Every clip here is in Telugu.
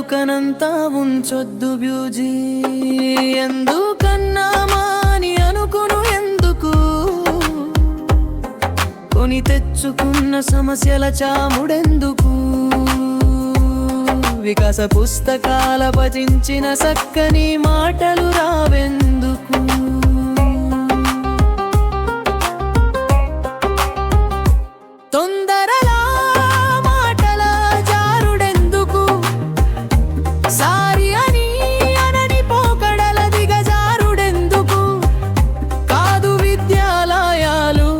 నాలుకనంతా ఉంచొద్దు బ్యూజీ. ఎందుకన్నా మాని అనుకును ఎందుకు, కొని తెచ్చుకున్న సమస్యల చాముడెందుకు. వికాస పుస్తకాల పఠించిన సక్కని మాటలు రావెందుకు. తొందరలా మాటల జారుడెందుకు, సారి అని అనని పోకడల దిగజారుడెందుకు. కాదు విద్యాలయాలు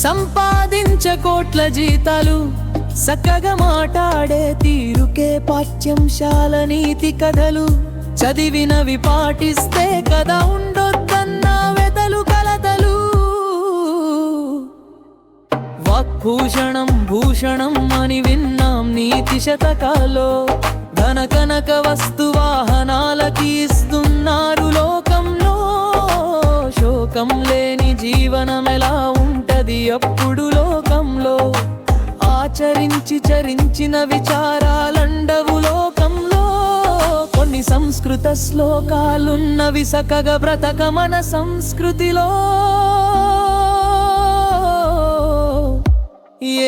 సంపాదించ కోట్ల జీతాలు, చక్కగా మాట్లాడే తీరుకే పాఠ్యాంశాల నీతి కథలు. చదివినవి పాటిస్తే కదా ఉండొద్దన్న వెతలు కలతలు. వాక్భూషణం భూషణం అని విన్నాం నీతి శతకాల్లో, ధన కనక వస్తు వాహనాలకి ఇస్తున్నారు లోకంలో. శోకం లేని జీవనం ఎలా ఉంటది అప్పుడు లోకంలో. ఆచరించి చరించిన విచారాలండవు లోకంలో. కొన్ని సంస్కృత శ్లోకాలున్నవి సకగ బ్రతక మన సంస్కృతిలో.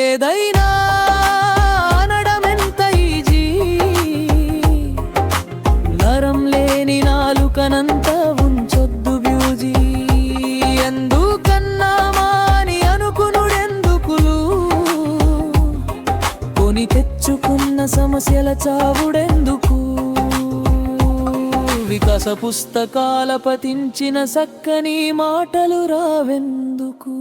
ఏదైనా అనడమెంత ఈజీ, నరం లేని నాలుకనంత ఉంచొద్దు బ్యూజీ. ఎందుకన్నా మాని అనుకునుడెందుకులు, కొని తెచ్చుకున్న సమస్యల చావుడెందుకు. వికాస పుస్తకాల పఠించిన సక్కని మాటలు రావెందుకు.